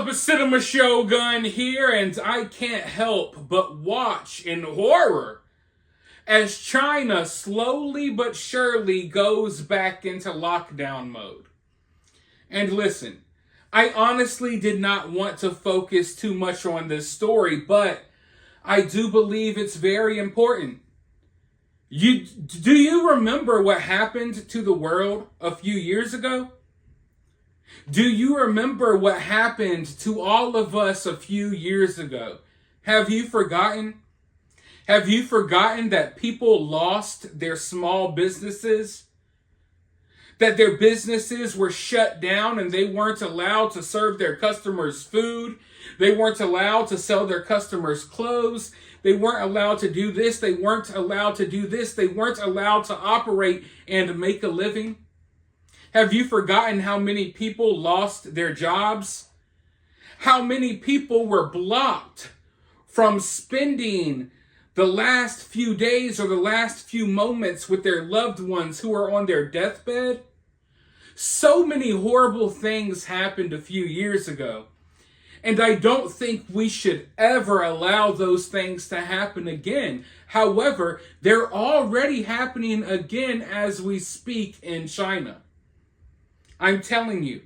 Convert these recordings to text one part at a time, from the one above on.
up? It's CinemaShogun here, and I can't help but watch in horror as China slowly but surely goes back into lockdown mode. And listen, I honestly did not want to focus too much on this story, but I do believe it's very important. Do you remember what happened to the world a few years ago? Do you remember what happened to all of us a few years ago? Have you forgotten? Have you forgotten that people lost their small businesses? That their businesses were shut down and they weren't allowed to serve their customers food. They weren't allowed to sell their customers clothes. They weren't allowed to do this. They weren't allowed to do this. They weren't allowed to operate and make a living. Have you forgotten how many people lost their jobs? How many people were blocked from spending the last few days or the last few moments with their loved ones who are on their deathbed? So many horrible things happened a few years ago. And I don't think we should ever allow those things to happen again. However, they're already happening again as we speak in China. I'm telling you,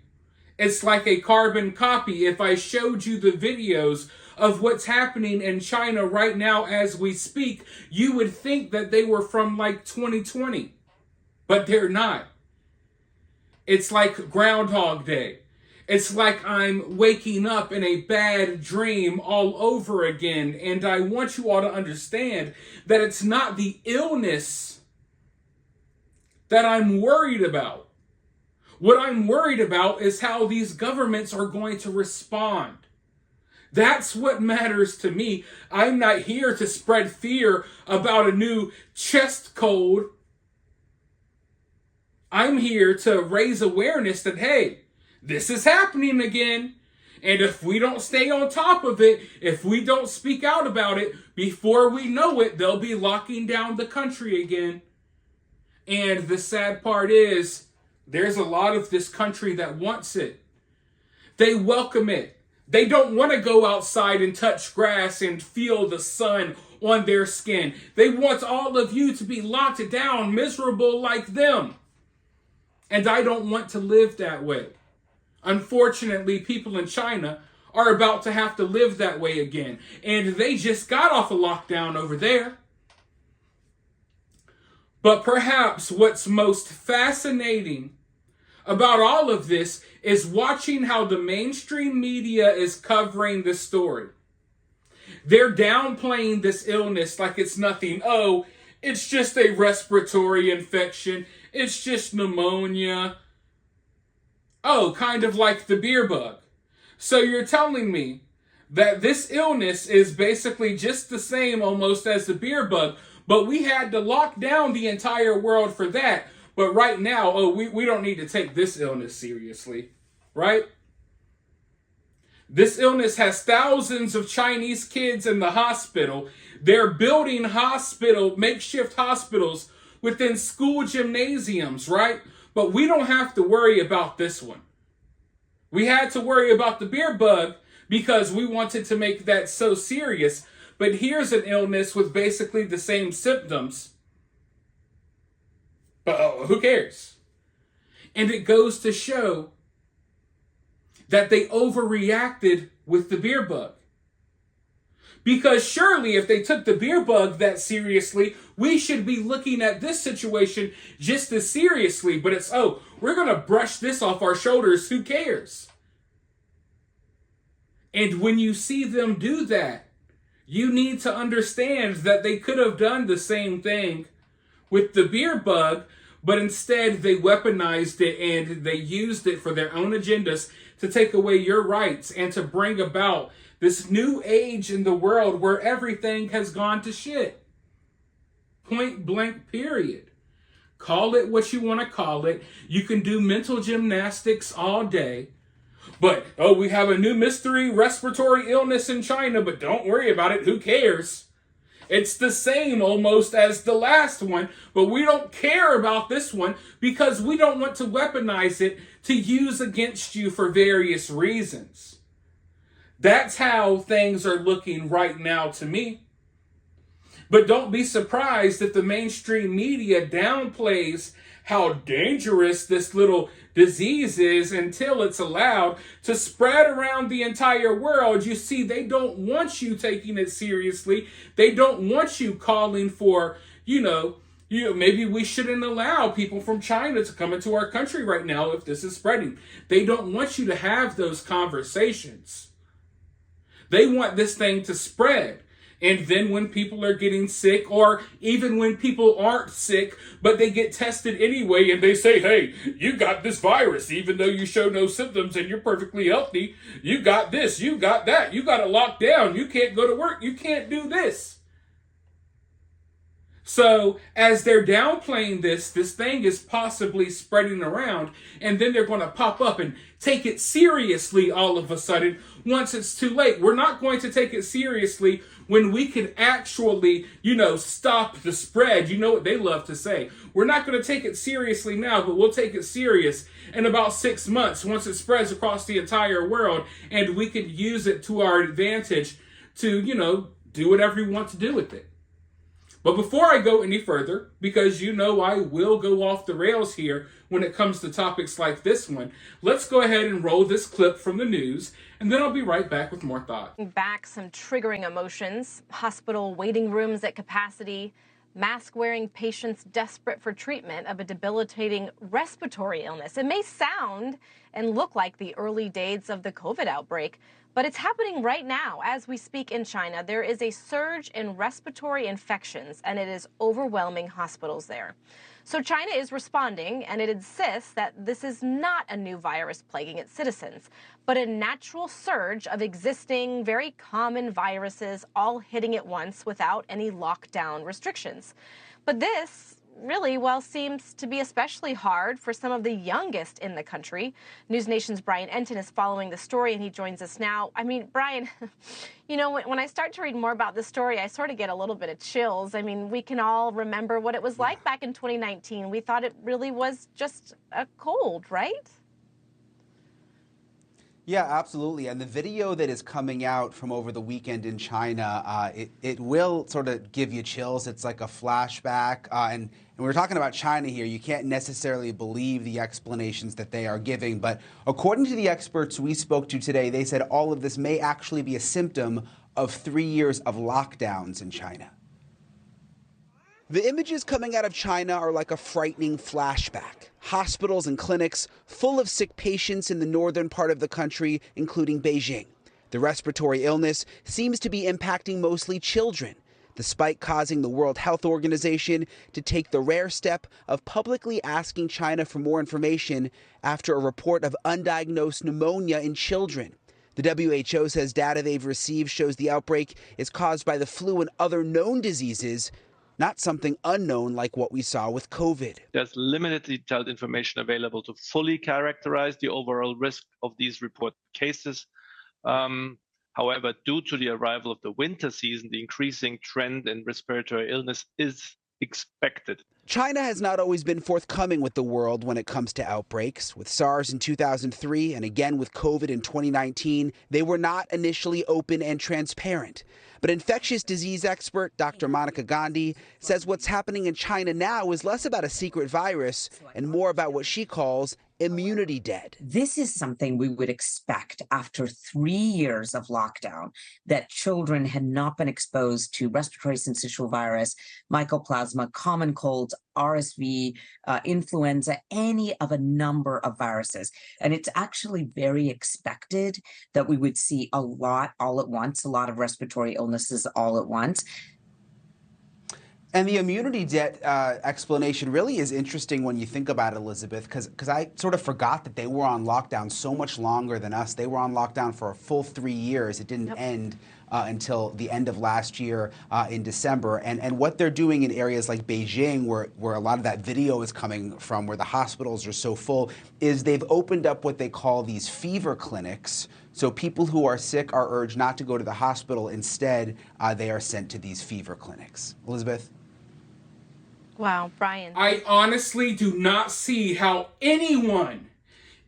it's like a carbon copy. If I showed you the videos of what's happening in China right now as we speak, you would think that they were from like 2020, but they're not. It's like Groundhog Day. It's like I'm waking up in a bad dream all over again. And I want you all to understand that it's not the illness that I'm worried about. What I'm worried about is how these governments are going to respond. That's what matters to me. I'm not here to spread fear about a new chest cold. I'm here to raise awareness that, hey, this is happening again. And if we don't stay on top of it, if we don't speak out about it, before we know it, they'll be locking down the country again. And the sad part is, there's a lot of this country that wants it. They welcome it. They don't want to go outside and touch grass and feel the sun on their skin. They want all of you to be locked down, miserable like them. And I don't want to live that way. Unfortunately, people in China are about to have to live that way again. And they just got off a lockdown over there. But perhaps what's most fascinating about all of this is watching how the mainstream media is covering this story. They're downplaying this illness like it's nothing. Oh, it's just a respiratory infection. It's just pneumonia. Oh, kind of like the beer bug. So you're telling me that this illness is basically just the same almost as the beer bug, but we had to lock down the entire world for that. But right now, we don't need to take this illness seriously, right? This illness has thousands of Chinese kids in the hospital. They're building makeshift hospitals within school gymnasiums, right? But we don't have to worry about this one. We had to worry about the beer bug because we wanted to make that so serious. But here's an illness with basically the same symptoms. But who cares? And it goes to show that they overreacted with the beer bug. Because surely if they took the beer bug that seriously, we should be looking at this situation just as seriously. But it's, we're going to brush this off our shoulders. Who cares? And when you see them do that, you need to understand that they could have done the same thing with the beer bug, but instead they weaponized it and they used it for their own agendas to take away your rights and to bring about this new age in the world where everything has gone to shit. Point blank, period. Call it what you want to call it. You can do mental gymnastics all day. But, we have a new mystery respiratory illness in China, but don't worry about it. Who cares? It's the same almost as the last one, but we don't care about this one because we don't want to weaponize it to use against you for various reasons. That's how things are looking right now to me. But don't be surprised if the mainstream media downplays how dangerous this little disease is until it's allowed to spread around the entire world. You see, they don't want you taking it seriously. They don't want you calling for, maybe we shouldn't allow people from China to come into our country right now if this is spreading. They don't want you to have those conversations. They want this thing to spread. And then when people are getting sick, or even when people aren't sick, but they get tested anyway and they say, hey, you got this virus, even though you show no symptoms and you're perfectly healthy, you got this, you got that, you got it locked down, you can't go to work, you can't do this. So as they're downplaying this thing is possibly spreading around, and then they're going to pop up and take it seriously all of a sudden once it's too late. We're not going to take it seriously when we can actually, stop the spread. You know what they love to say. We're not going to take it seriously now, but we'll take it serious in about 6 months once it spreads across the entire world, and we can use it to our advantage to, do whatever we want to do with it. But before I go any further, because I will go off the rails here when it comes to topics like this one, let's go ahead and roll this clip from the news, and then I'll be right back with more thoughts. Back some triggering emotions, hospital waiting rooms at capacity, mask-wearing patients desperate for treatment of a debilitating respiratory illness. It may sound and look like the early days of the COVID outbreak, but it's happening right now as we speak in China. There is a surge in respiratory infections, and it is overwhelming hospitals there. So China is responding, and it insists that this is not a new virus plaguing its citizens, but a natural surge of existing, very common viruses all hitting at once without any lockdown restrictions. But this really, seems to be especially hard for some of the youngest in the country. News Nation's Brian Enton is following the story, and he joins us now. I mean, Brian, when I start to read more about this story, I sort of get a little bit of chills. I mean, we can all remember what it was like back in 2019. We thought it really was just a cold, right? Yeah, absolutely. And the video that is coming out from over the weekend in China, it will sort of give you chills. It's like a flashback. And we're talking about China here. You can't necessarily believe the explanations that they are giving. But according to the experts we spoke to today, they said all of this may actually be a symptom of 3 years of lockdowns in China. The images coming out of China are like a frightening flashback. Hospitals and clinics full of sick patients in the northern part of the country, including Beijing. The respiratory illness seems to be impacting mostly children, despite causing the World Health Organization to take the rare step of publicly asking China for more information after a report of undiagnosed pneumonia in children. The WHO says data they've received shows the outbreak is caused by the flu and other known diseases, not something unknown like what we saw with COVID. There's limited detailed information available to fully characterize the overall risk of these reported cases. However, due to the arrival of the winter season, the increasing trend in respiratory illness is expected. China has not always been forthcoming with the world when it comes to outbreaks. With SARS in 2003 and again with COVID in 2019, they were not initially open and transparent. But infectious disease expert Dr. Monica Gandhi says what's happening in China now is less about a secret virus and more about what she calls immunity dead. This is something we would expect after 3 years of lockdown, that children had not been exposed to respiratory syncytial virus, mycoplasma, common colds, RSV, influenza, any of a number of viruses. And it's actually very expected that we would see a lot all at once, a lot of respiratory illnesses all at once. And the immunity debt explanation really is interesting when you think about it, Elizabeth, because I sort of forgot that they were on lockdown so much longer than us. They were on lockdown for a full 3 years. It didn't end until the end of last year in December. And what they're doing in areas like Beijing, where a lot of that video is coming from, where the hospitals are so full, is they've opened up what they call these fever clinics. So people who are sick are urged not to go to the hospital. Instead, they are sent to these fever clinics. Elizabeth? Wow, Brian. I honestly do not see how anyone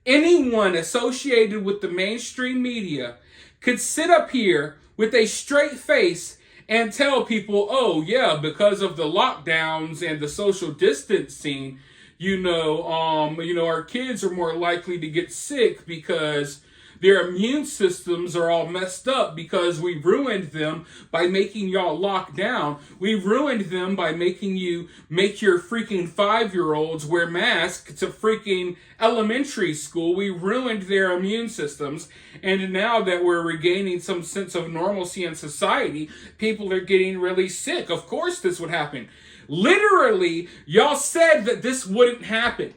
anyone associated with the mainstream media could sit up here with a straight face and tell people, oh yeah, because of the lockdowns and the social distancing, our kids are more likely to get sick because their immune systems are all messed up because we ruined them by making y'all lock down. We ruined them by making you make your freaking 5-year-olds wear masks to freaking elementary school. We ruined their immune systems. And now that we're regaining some sense of normalcy in society, people are getting really sick. Of course this would happen. Literally, y'all said that this wouldn't happen.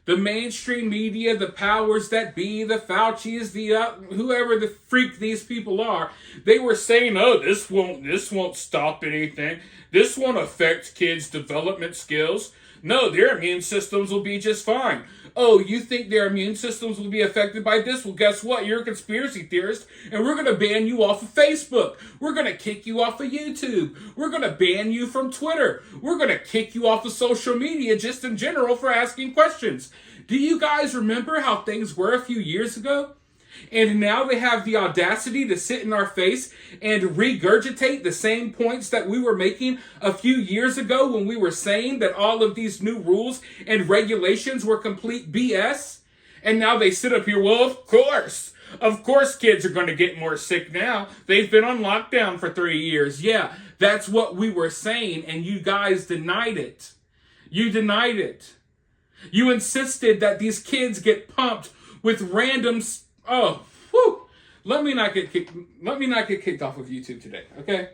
The mainstream media, the powers that be, the Faucis, whoever the freak these people are, they were saying, oh, this won't stop anything. This won't affect kids' development skills. No, their immune systems will be just fine. Oh, you think their immune systems will be affected by this? Well, guess what? You're a conspiracy theorist, and we're going to ban you off of Facebook. We're going to kick you off of YouTube. We're going to ban you from Twitter. We're going to kick you off of social media just in general for asking questions. Do you guys remember how things were a few years ago? And now they have the audacity to sit in our face and regurgitate the same points that we were making a few years ago when we were saying that all of these new rules and regulations were complete BS. And now they sit up here, well, of course kids are going to get more sick now. They've been on lockdown for 3 years. Yeah, that's what we were saying, and you guys denied it. You denied it. You insisted that these kids get pumped with random... Oh, whew. Let me not get kicked off of YouTube today, okay?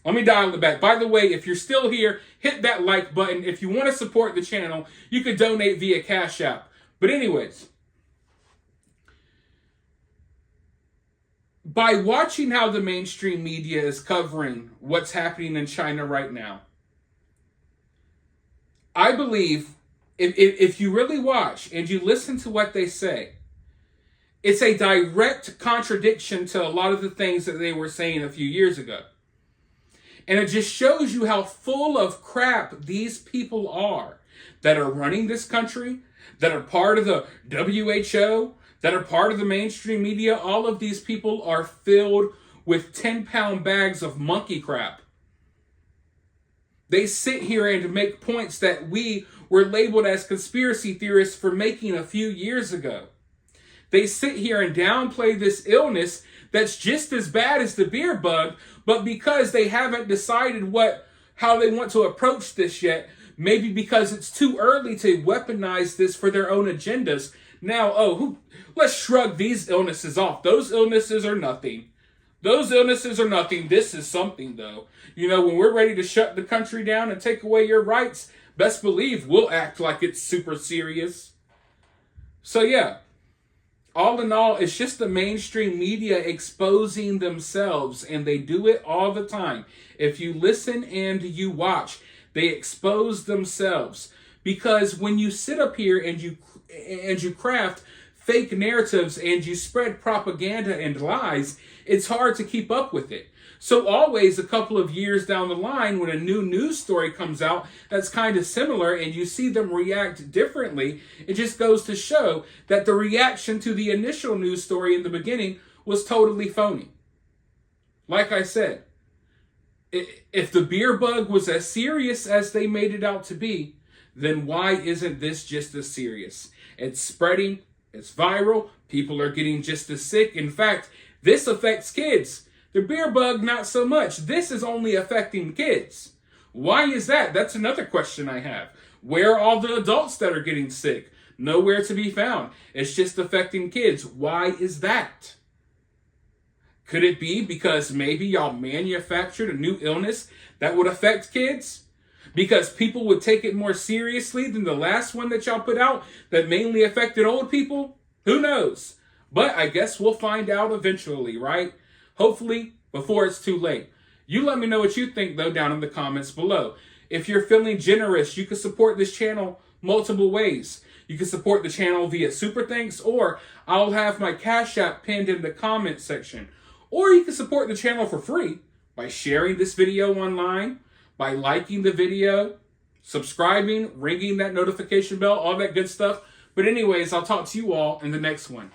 Let me dial it back. By the way, if you're still here, hit that like button. If you want to support the channel, you can donate via CashApp. But anyways, by watching how the mainstream media is covering what's happening in China right now, I believe if you really watch and you listen to what they say, it's a direct contradiction to a lot of the things that they were saying a few years ago. And it just shows you how full of crap these people are that are running this country, that are part of the WHO, that are part of the mainstream media. All of these people are filled with 10-pound bags of monkey crap. They sit here and make points that we were labeled as conspiracy theorists for making a few years ago. They sit here and downplay this illness that's just as bad as the beer bug, but because they haven't decided how they want to approach this yet, maybe because it's too early to weaponize this for their own agendas. Now, let's shrug these illnesses off. Those illnesses are nothing. Those illnesses are nothing. This is something, though. When we're ready to shut the country down and take away your rights, best believe we'll act like it's super serious. So, yeah. All in all, it's just the mainstream media exposing themselves, and they do it all the time. If you listen and you watch, they expose themselves. Because when you sit up here and you craft fake narratives and you spread propaganda and lies, it's hard to keep up with it. So always a couple of years down the line, when a new news story comes out that's kind of similar and you see them react differently, it just goes to show that the reaction to the initial news story in the beginning was totally phony. Like I said, if the beer bug was as serious as they made it out to be, then why isn't this just as serious? It's spreading, it's viral, people are getting just as sick. In fact, this affects kids. The beer bug, not so much. This is only affecting kids. Why is that? That's another question I have. Where are all the adults that are getting sick? Nowhere to be found. It's just affecting kids. Why is that? Could it be because maybe y'all manufactured a new illness that would affect kids? Because people would take it more seriously than the last one that y'all put out that mainly affected old people? Who knows? But I guess we'll find out eventually, right? Hopefully, before it's too late. You let me know what you think, though, down in the comments below. If you're feeling generous, you can support this channel multiple ways. You can support the channel via Super Thanks, or I'll have my Cash App pinned in the comments section. Or you can support the channel for free by sharing this video online, by liking the video, subscribing, ringing that notification bell, all that good stuff. But anyways, I'll talk to you all in the next one.